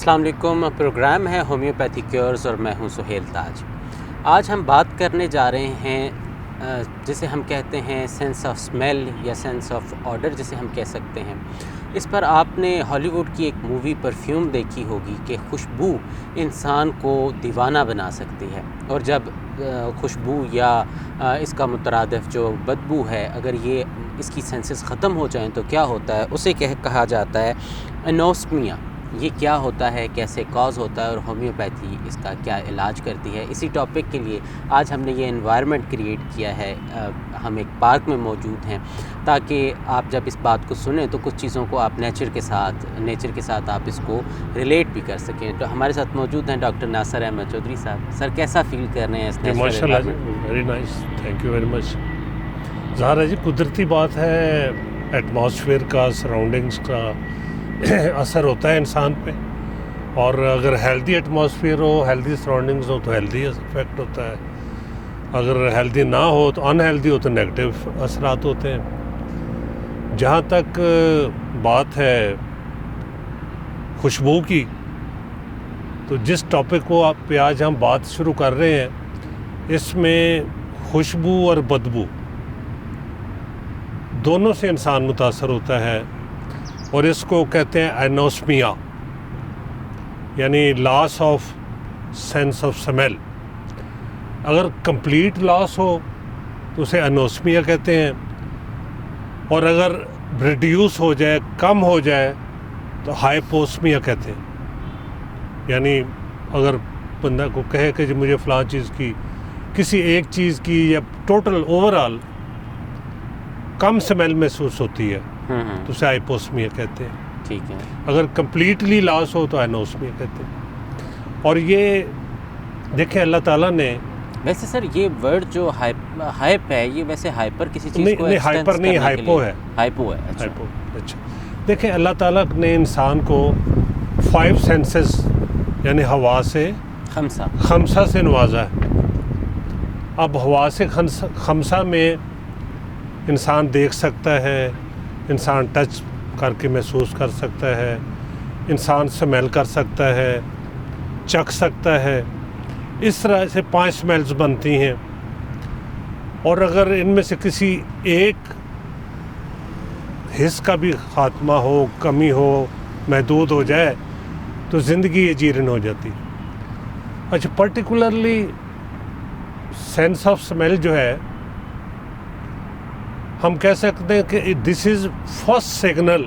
السلام علیکم. پروگرام ہے ہومیوپیتھی کیورز اور میں ہوں سہیل تاج. آج ہم بات کرنے جا رہے ہیں جسے ہم کہتے ہیں سینس آف اسمیل یا سینس آف آڈر جسے ہم کہہ سکتے ہیں. اس پر آپ نے ہالی ووڈ کی ایک مووی پرفیوم دیکھی ہوگی کہ خوشبو انسان کو دیوانہ بنا سکتی ہے، اور جب خوشبو یا اس کا مترادف جو بدبو ہے اگر یہ اس کی سینسز ختم ہو جائیں تو کیا ہوتا ہے، اسے کہا جاتا ہے انوسمیا. یہ کیا ہوتا ہے، کیسے کاز ہوتا ہے اور ہومیوپیتھی اس کا کیا علاج کرتی ہے. اسی ٹاپک کے لیے آج ہم نے یہ انوائرمنٹ کریٹ کیا ہے. ہم ایک پارک میں موجود ہیں تاکہ آپ جب اس بات کو سنیں تو کچھ چیزوں کو آپ نیچر کے ساتھ آپ اس کو ریلیٹ بھی کر سکیں. تو ہمارے ساتھ موجود ہیں ڈاکٹر ناصر احمد چودھری صاحب. سر کیسا فیل کر رہے ہیں اس natural environment? Very nice, thank you very much. ظاہر ہے جی قدرتی بات ہے، ایٹماسفیئر کا، سراؤنڈنگس کا اثر ہوتا ہے انسان پہ، اور اگر ہیلدی ایٹماسفیئر ہو، ہیلدی سراؤنڈنگز ہو تو ہیلدی افیکٹ ہوتا ہے، اگر ہیلدی نہ ہو تو انہیلدی ہو تو نیگیٹو اثرات ہوتے ہیں. جہاں تک بات ہے خوشبو کی، تو جس ٹاپک کو آپ پہ آج ہم بات شروع کر رہے ہیں اس میں خوشبو اور بدبو دونوں سے انسان متاثر ہوتا ہے، اور اس کو کہتے ہیں اینوسمیا، یعنی لاس آف سینس آف سمیل. اگر کمپلیٹ لاس ہو تو اسے اینوسمیا کہتے ہیں، اور اگر ریڈیوس ہو جائے، کم ہو جائے تو ہائپوسمیا کہتے ہیں. یعنی اگر بندہ کو کہے کہ مجھے فلاں چیز کی، کسی ایک چیز کی یا ٹوٹل اوور آل کم سمیل محسوس ہوتی ہے تو اسے ہائپوسمیا کہتے ہیں. ٹھیک ہے. اگر کمپلیٹلی لاس ہو تو اینوسمیا کہتے ہیں. اور یہ دیکھیں اللہ تعالیٰ نے، ویسے سر یہ ورڈ جو ہائپ ہے، یہ ویسے ہائپر کسی چیز کو نہیں ہائپر نہیں، ہائپو ہے. ہائپو ہے. ہائپو. اچھا دیکھیں اللہ تعالیٰ نے انسان کو 5 سینسز یعنی ہوا سے خمسہ سے نوازا ہے. اب ہوا سے خمسہ میں انسان دیکھ سکتا ہے، انسان ٹچ کر کے محسوس کر سکتا ہے، انسان سمیل کر سکتا ہے، چکھ سکتا ہے. اس طرح سے 5 سمیلز بنتی ہیں، اور اگر ان میں سے کسی ایک حص کا بھی خاتمہ ہو، کمی ہو، محدود ہو جائے تو زندگی اجیرن ہو جاتی. اچھا پرٹیکولرلی سینس آف سمیل جو ہے، ہم کہہ سکتے ہیں کہ this is first signal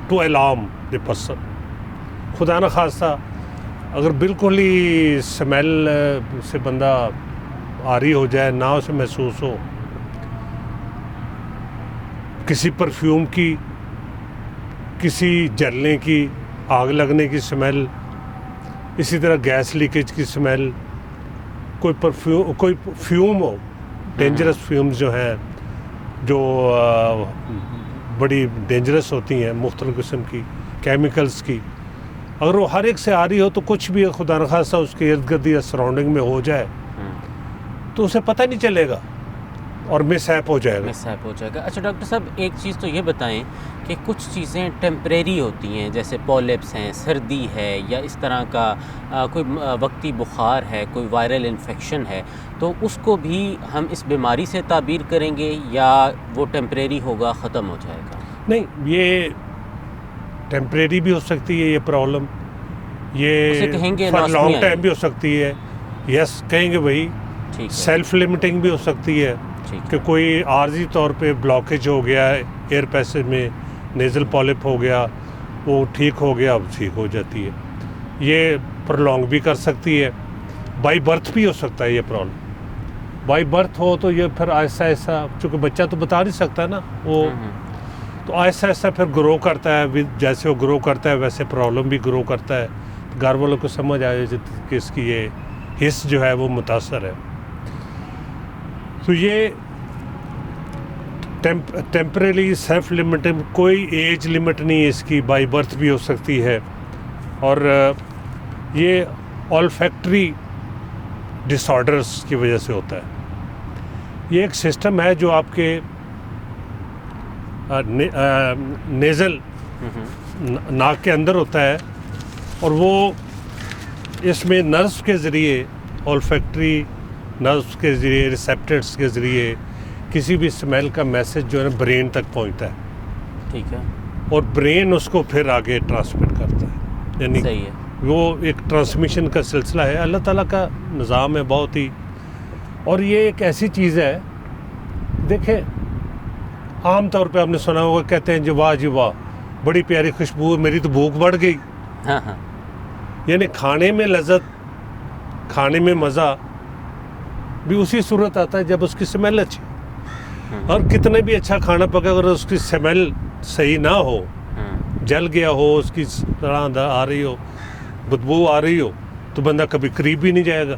to alarm the person. خدا نہ خواستہ اگر بالکل ہی سمیل سے بندہ عاری ہو جائے، نہ اسے محسوس ہو، کسی پرفیوم کی، کسی جلنے کی، آگ لگنے کی سمیل، اسی طرح گیس لیکیج کی سمیل، کوئی فیوم ہو، ڈینجرس فیومز جو ہیں جو بڑی ڈینجرس ہوتی ہیں، مختلف قسم کی کیمیکلز کی، اگر وہ ہر ایک سے آ رہی ہو تو کچھ بھی خدا نخواستہ اس کے ارد گرد یا سراؤنڈنگ میں ہو جائے تو اسے پتہ نہیں چلے گا اور مس ہیپ ہو جائے گا. اچھا ڈاکٹر صاحب ایک چیز تو یہ بتائیں کہ کچھ چیزیں ٹیمپریری ہوتی ہیں، جیسے پولپس ہیں، سردی ہے، یا اس طرح کا کوئی وقتی بخار ہے، کوئی وائرل انفیکشن ہے، تو اس کو بھی ہم اس بیماری سے تعبیر کریں گے یا وہ ٹیمپریری ہوگا، ختم ہو جائے گا؟ نہیں، یہ ٹیمپریری بھی ہو سکتی ہے یہ پرابلم، یہ فار لانگ ٹائم بھی ہو سکتی ہے. یس کہیں گے وہی. سیلف لمٹنگ بھی ہو سکتی ہے کہ کوئی عارضی طور پہ بلاکیج ہو گیا ہے ایئر پیسیج میں، نیزل پالپ ہو گیا، وہ ٹھیک ہو گیا، اب ٹھیک ہو جاتی ہے. یہ پرولونگ بھی کر سکتی ہے. بائی برتھ بھی ہو سکتا ہے یہ پرابلم. بائی برتھ ہو تو یہ پھر آہستہ آہستہ، چونکہ بچہ تو بتا نہیں سکتا نا، وہ تو آہستہ آہستہ پھر گرو کرتا ہے. جیسے وہ گرو کرتا ہے ویسے پرابلم بھی گرو کرتا ہے. گھر والوں کو سمجھ آئے کہ اس کی یہ حص جو ہے وہ متاثر ہے. تو یہ ٹیمپریری سیلف لمٹنگ، کوئی ایج لمٹ نہیں ہے اس کی، بائی برتھ بھی ہو سکتی ہے. اور یہ آلفیکٹری ڈس آرڈرس کی وجہ سے ہوتا ہے. یہ ایک سسٹم ہے جو آپ کے نیزل ناک کے اندر ہوتا ہے، اور وہ اس میں نروز کے ذریعے olfactory نروز کے ذریعے ریسیپٹرس کے ذریعے کسی بھی اسمیل کا میسج جو ہے نا برین تک پہنچتا ہے. ٹھیک ہے. اور برین اس کو پھر آگے ٹرانسمٹ کرتا ہے. یعنی صحیح ہے. وہ ایک ٹرانسمیشن کا سلسلہ ہے. اللہ تعالیٰ کا نظام ہے بہت ہی. اور یہ ایک ایسی چیز ہے, دیکھیں عام طور پہ آپ نے سنا ہوگا, کہتے ہیں جی واہ بڑی پیاری خوشبو, میری تو بھوک بڑھ گئی. ہاں ہاں. یعنی کھانے میں لذت, کھانے میں مزہ بھی اسی صورت آتا ہے جب اس کی سمیل اچھی. اور کتنے بھی اچھا کھانا پکا اگر اس کی سمیل صحیح نہ ہو, جل گیا ہو, اس کی طرح آ رہی ہو, بدبو آ رہی ہو, تو بندہ کبھی قریب بھی نہیں جائے گا.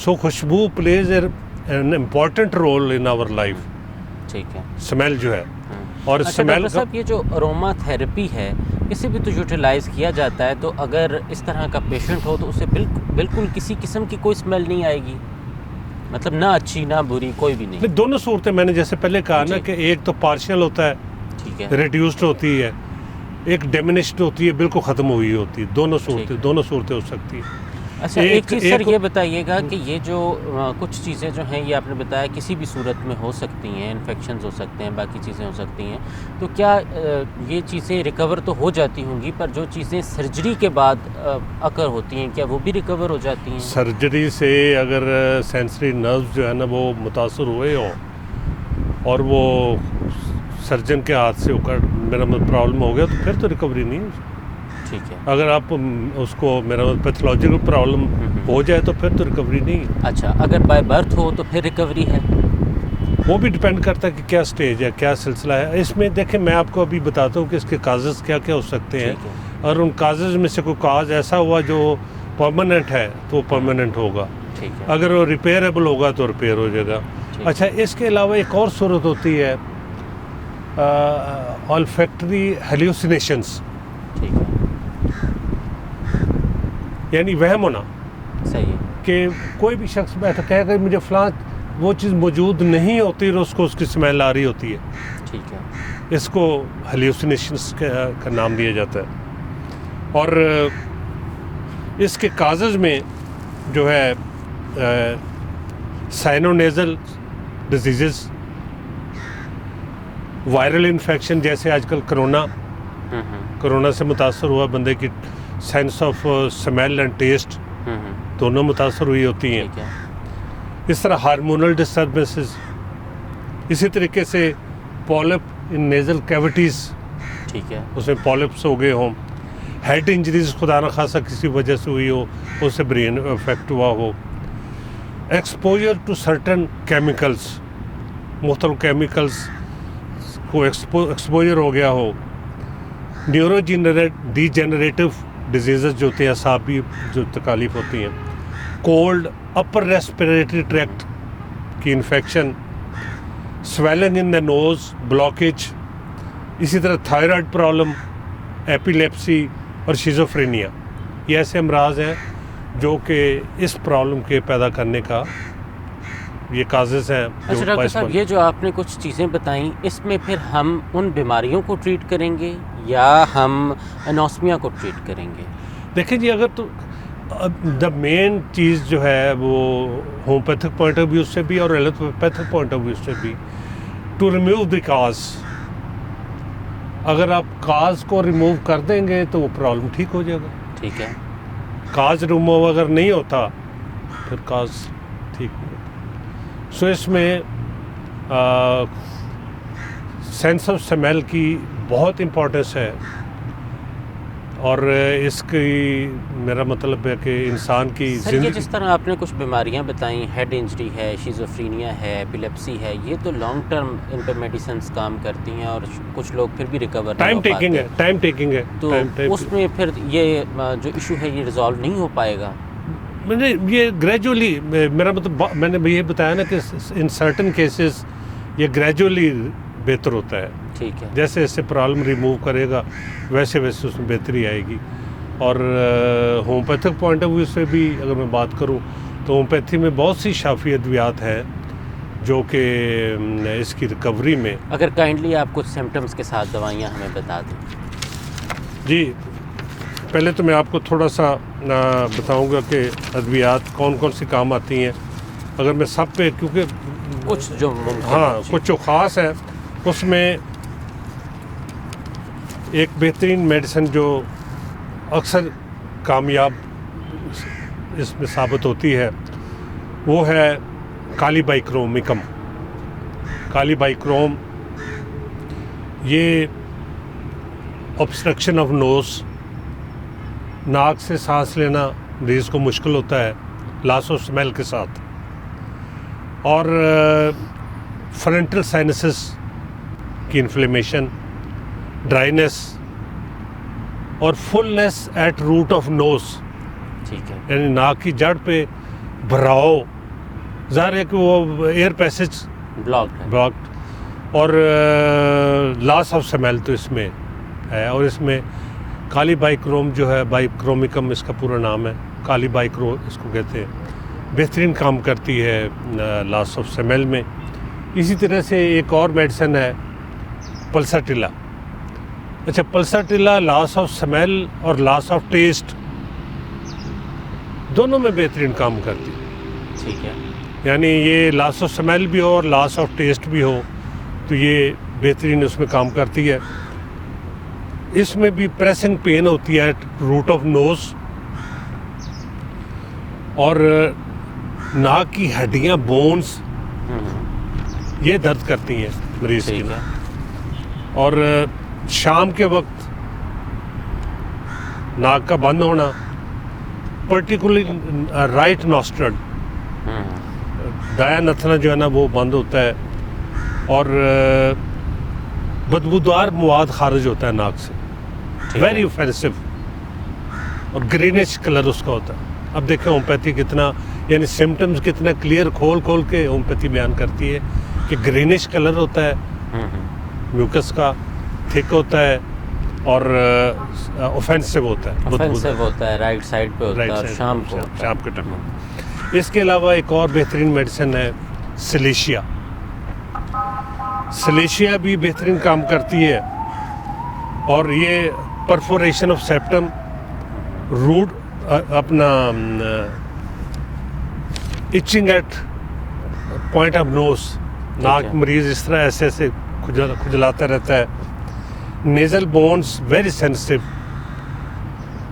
سو خوشبو plays an important role in our life. ٹھیک ہے. سمیل جو ہے. اور ڈاکٹر صاحب یہ جو اروما تھراپی ہے اسے بھی تو یوٹیلائز کیا جاتا ہے, تو اگر اس طرح کا پیشنٹ ہو تو اسے بالکل کسی قسم کی کوئی اسمیل نہیں آئے گی, مطلب نہ اچھی نہ بری, کوئی بھی نہیں. دونوں صورتیں میں نے جیسے پہلے کہا نا کہ ایک تو پارشل ہوتا ہے, ٹھیک ہے, ریڈیوسڈ ہوتی ہے, ایک ڈیمینشڈ ہوتی ہے, بالکل ختم ہوئی ہوتی ہے. دونوں صورتیں ہو سکتی ہیں. اچھا ایک چیز سر یہ بتائیے گا کہ یہ جو کچھ چیزیں جو ہیں یہ آپ نے بتایا کسی بھی صورت میں ہو سکتی ہیں, انفیکشنز ہو سکتے ہیں, باقی چیزیں ہو سکتی ہیں, تو کیا یہ چیزیں ریکور تو ہو جاتی ہوں گی, پر جو چیزیں سرجری کے بعد اکر ہوتی ہیں کیا وہ بھی ریکور ہو جاتی ہیں؟ سرجری سے اگر سینسری نروز جو ہے نا وہ متاثر ہوئے ہوں اور وہ سرجن کے ہاتھ سے میرا پرابلم ہو گیا تو پھر تو ریکوری نہیں ہے. ٹھیک ہے. اگر آپ اس کو میرا پیتھولوجیکل پرابلم ہو جائے تو پھر تو ریکوری نہیں ہے. اچھا اگر بائی برتھ ہو تو پھر ریکوری ہے؟ وہ بھی ڈپینڈ کرتا ہے کہ کیا سٹیج ہے, کیا سلسلہ ہے. اس میں دیکھیں میں آپ کو ابھی بتاتا ہوں کہ اس کے کازز کیا کیا ہو سکتے ہیں, اور ان کازز میں سے کوئی کاز ایسا ہوا جو پرماننٹ ہے تو وہ پرماننٹ ہوگا, اگر وہ ریپیئریبل ہوگا تو ریپیئر ہو جائے گا. اچھا اس کے علاوہ ایک اور صورت ہوتی ہے olfactory hallucinations, یعنی وہم ہونا. صحیح ہے. کہ کوئی بھی شخص بیٹھا کہے کہ مجھے فلاں وہ چیز موجود نہیں ہوتی اور اس کو اس کی سمیل آ رہی ہوتی ہے. ٹھیک ہے. اس کو ہلیوسینیشنس کا نام دیا جاتا ہے. اور اس کے کازز میں جو ہے سائنونیزل ڈیزیزز, وائرل انفیکشن, جیسے آج کل کرونا سے متاثر ہوا بندے کی sense of smell and test دونوں متاثر ہوئی ہوتی ہیں. اس طرح ہارمونل ڈسٹربنسز, اسی طریقے سے پولپ ان نیزل کیوٹیز, ٹھیک ہے, اس میں پولپس ہو گئے ہوں, ہیڈ انجریز خدا نہ خاصا کسی وجہ سے ہوئی ہو, اس سے برین افیکٹ ہوا ہو, ایکسپوجر ٹو سرٹن کیمیکلس, مختلف کیمیکلس کو ایکسپوجر ہو گیا ہو, نیورو ڈی جنریٹو ڈیزیزز جو ہوتے ہیں, اعصابی جو تکالیف ہوتی ہیں, کولڈ اپر ریسپریٹری ٹریکٹ کی انفیکشن, سویلنگ ان دا نوز, بلاکیج, اسی طرح تھائرائڈ پرابلم, ایپیلیپسی اور شیزوفرینیا. یہ ایسے امراض ہیں جو کہ اس پرابلم کے پیدا کرنے کا یہ کازز ہیں. اچھا ڈاکٹر صاحب یہ جو آپ نے کچھ چیزیں بتائیں, اس میں پھر ہم ان بیماریوں کو ٹریٹ کریں گے یا ہم انوسمیا کو ٹریٹ کریں گے؟ دیکھیں جی, اگر تو دا مین چیز جو ہے وہ ہومیوپیتھک پوائنٹ آف ویو سے بھی اور ایلوپیتھک پوائنٹ آف ویو سے بھی, ٹو ریموو دی کاز. اگر آپ کاز کو ریموو کر دیں گے تو وہ پرابلم ٹھیک ہو جائے گا. ٹھیک ہے. کاز ریموو اگر نہیں ہوتا پھر کاز ٹھیک نہیں ہوتا. سو اس میں سینس آف سمیل کی بہت امپورٹنس ہے, اور اس کی میرا مطلب ہے کہ انسان کی زندگی, جس طرح آپ نے کچھ بیماریاں بتائیں, ہیڈ انجری ہے, شیزوفرینیا ہے, ایپیلیپسی ہے, یہ تو لانگ ٹرم ان پہ میڈیسنس کام کرتی ہیں اور کچھ لوگ پھر بھی ریکور نہیں ہو پاتے. ٹائم ٹیکنگ ہے. تو اس میں پھر یہ جو ایشو ہے یہ ریزالو نہیں ہو پائے گا. میں نے یہ گریجولی, میرا مطلب میں نے یہ بتایا نا کہ ان سرٹن کیسز یہ گریجولی بہتر ہوتا ہے. ٹھیک ہے. جیسے اس سے پرابلم ریموو کرے گا ویسے ویسے اس میں بہتری آئے گی. اور ہومیوپیتھک پوائنٹ آف ویو سے بھی اگر میں بات کروں تو ہومیوپیتھی میں بہت سی شافی ادویات ہیں جو کہ اس کی ریکوری میں. اگر کائنڈلی آپ کچھ سمٹمز کے ساتھ دوائیاں ہمیں بتا دیں. جی, پہلے تو میں آپ کو تھوڑا سا بتاؤں گا کہ ادویات کون کون سی کام آتی ہیں. اگر میں سب پہ کیونکہ کچھ جو کچھ جو خاص ہے اس میں ایک بہترین میڈیسن جو اکثر کامیاب اس میں ثابت ہوتی ہے وہ ہے کالی بائکرومکم. کالی بائکروم یہ obstruction آف نوز، ناک سے سانس لینا مریض کو مشکل ہوتا ہے لاس آف اسمیل کے ساتھ، اور فرنٹل سائنسز کی انفلیمیشن، ڈرائینس اور فلنس ایٹ روٹ آف نوز، ٹھیک ہے، یعنی ناک کی جڑ پہ بھراؤ. ظاہر ہے کہ وہ ایئر پیسج بلاکڈ، اور لاس آف اسمیل تو اس میں ہے. اور اس میں کالی بائکروم جو ہے، بائکرومکم اس کا پورا نام ہے، کالی بائکرو اس کو کہتے ہیں، بہترین کام کرتی ہے لاس آف اسمیل میں. اسی طرح سے ایک اور میڈیسن ہے پلساٹیلا. اچھا، پلساٹیلا لاس آف اسمیل اور لاس آف ٹیسٹ دونوں میں بہترین کام کرتی ہے. ٹھیک ہے، یعنی یہ لاس آف اسمیل بھی ہو اور لاس آف ٹیسٹ بھی ہو تو یہ بہترین اس میں کام کرتی ہے. اس میں بھی پریسنگ پین ہوتی ہے روٹ آف نوز، اور ناک کی ہڈیاں بونز یہ درد کرتی ہیں مریض کی. اور شام کے وقت ناک کا بند ہونا، پرٹیکولرلی رائٹ نوسٹرل، دایاں نتنا جو ہے نا وہ بند ہوتا ہے، اور بدبودار مواد خارج ہوتا ہے ناک سے، ویری اوفینسو، اور گرینش کلر اس کا ہوتا ہے. اب دیکھیں ہومیوپیتھی کتنا، یعنی سمٹمز کتنا کلیئر کھول کے ہومیوپیتھی بیان کرتی ہے کہ گرینش کلر ہوتا ہے، میوکس کا تھک ہوتا ہے، اور اوفینسو ہوتا ہے، رائٹ سائڈ پہ ہوتا ہے، اور شام کے ٹائم. اس کے علاوہ ایک اور بہترین میڈیسن ہے سلیشیا. سلیشیا بھی بہترین کام کرتی ہے، اور یہ پرفوریشن آف سیپٹم، روٹ اپنا ایچنگ ایٹ پوائنٹ آف نوز، ناک مریض اس طرح ایسے ایسے کھجلاتا رہتا ہے. نیزل بونز ویری سینسٹیو،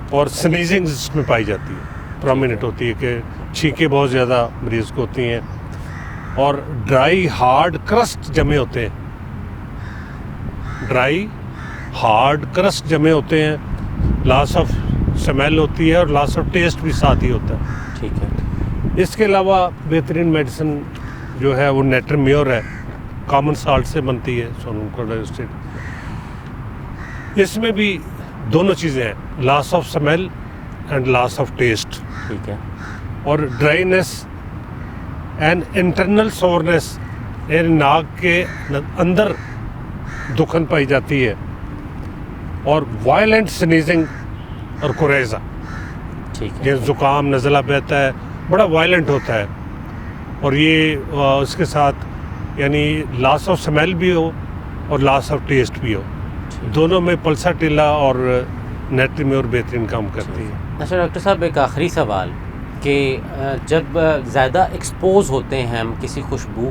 اور سنیزنگ اس میں پائی جاتی ہے، پرومیننٹ ہوتی ہے کہ چھینکیں بہت زیادہ مریض کو ہوتی ہیں، اور ڈرائی ہارڈ کرسٹ جمے ہوتے ہیں، ڈرائی ہارڈ کرسٹ جمے ہوتے ہیں، لاس آف اسمیل ہوتی ہے، اور لاس آف ٹیسٹ بھی ساتھ ہی ہوتا ہے. ٹھیک ہے. اس کے علاوہ بہترین میڈیسن جو ہے وہ نیٹرمیور ہے، کامن سالٹ سے بنتی ہے، سونم کا ڈائسٹیٹ. اس میں بھی دونوں چیزیں ہیں، loss of smell and loss of taste. ٹھیک ہے. اور ڈرائینس اینڈ انٹرنل سورنس، یعنی ناک کے اندر دکھن پائی جاتی ہے، اور وائلنٹ سنیزنگ اور کوریزا. ٹھیک ہے. یہ زکام نزلہ بہتا ہے، بڑا وائلنٹ ہوتا ہے، اور یہ اس کے ساتھ یعنی لاس آف اسمیل بھی ہو اور لاس آف ٹیسٹ بھی ہو، دونوں میں پلساٹیلا اور نیٹرمیور بہترین کام کرتی ہے. اچھا ڈاکٹر صاحب، ایک آخری سوال کہ جب زیادہ ایکسپوز ہوتے ہیں ہم کسی خوشبو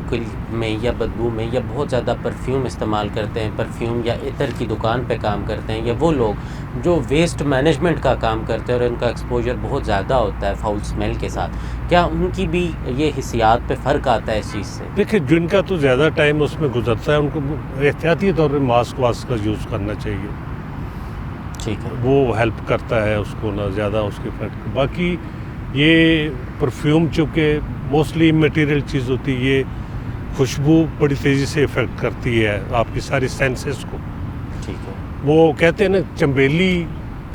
میں یا بدبو میں، یا بہت زیادہ پرفیوم استعمال کرتے ہیں، پرفیوم یا عطر کی دکان پہ کام کرتے ہیں، یا وہ لوگ جو ویسٹ مینجمنٹ کا کام کرتے ہیں اور ان کا ایکسپوجر بہت زیادہ ہوتا ہے فاؤل اسمیل کے ساتھ، کیا ان کی بھی یہ حسیات پہ فرق آتا ہے اس چیز سے؟ دیکھیں، جن کا تو زیادہ ٹائم اس میں گزرتا ہے ان کو احتیاطی طور پہ ماسک کا یوز کرنا چاہیے. ٹھیک ہے. وہ ہیلپ کرتا ہے اس کو نہ زیادہ اس کے افیکٹ. باقی یہ پرفیوم چونکہ موسٹلی مٹیریل چیز ہوتی ہے، یہ خوشبو بڑی تیزی سے افیکٹ کرتی ہے آپ کی ساری سینسز کو. ٹھیک ہے. وہ کہتے ہیں نا، چنبیلی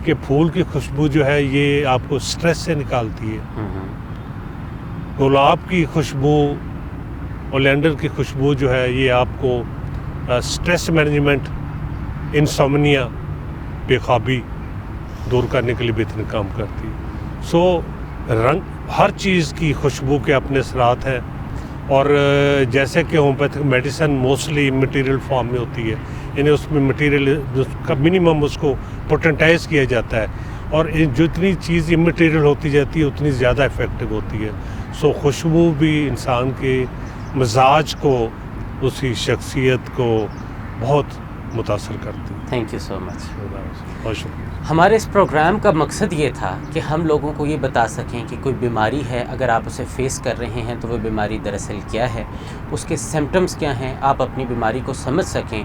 کے پھول کی خوشبو جو ہے یہ آپ کو سٹریس سے نکالتی ہے. گلاب کی خوشبو، اولینڈر کی خوشبو جو ہے یہ آپ کو سٹریس مینجمنٹ، انسومنیا، بے خوابی دور کرنے کے لیے بہترین کام کرتی ہے. سو رنگ، ہر چیز کی خوشبو کے اپنے اثرات ہیں، اور جیسے کہ homeopathic medicine mostly material form میں ہوتی ہے، یعنی اس میں مٹیریل کا منیمم اس کو پوٹنٹائز کیا جاتا ہے، اور جتنی چیز امٹیریل ہوتی جاتی ہے اتنی زیادہ افیکٹو ہوتی ہے. سو خوشبو بھی انسان کے مزاج کو، اس کی شخصیت کو بہت متاثر کرتی ہے. تھینک یو سو مچ. بہت شکریہ. ہمارے اس پروگرام کا مقصد یہ تھا کہ ہم لوگوں کو یہ بتا سکیں کہ کوئی بیماری ہے، اگر آپ اسے فیس کر رہے ہیں تو وہ بیماری دراصل کیا ہے، اس کے سمٹمز کیا ہیں، آپ اپنی بیماری کو سمجھ سکیں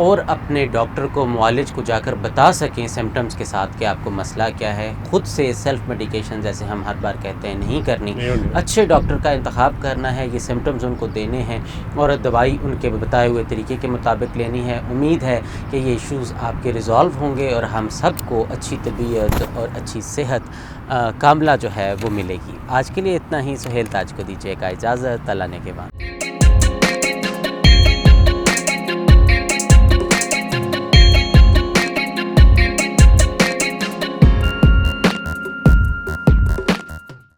اور اپنے ڈاکٹر کو، معالج کو جا کر بتا سکیں سمٹمز کے ساتھ کہ آپ کو مسئلہ کیا ہے. خود سے سیلف میڈیکیشن جیسے ہم ہر بار کہتے ہیں نہیں کرنی، اچھے ڈاکٹر کا انتخاب کرنا ہے، یہ سمٹمز ان کو دینے ہیں اور دوائی ان کے بتائے ہوئے طریقے کے مطابق لینی ہے. امید ہے کہ یہ ایشوز آپ کے ریزالو ہوں گے اور ہم سب کو اچھی طبیعت اور اچھی صحت کاملہ جو ہے وہ ملے گی. آج کے لیے اتنا ہی. سہیل تاج کو دیجیے گا اجازت. اللہ نے کے بعد.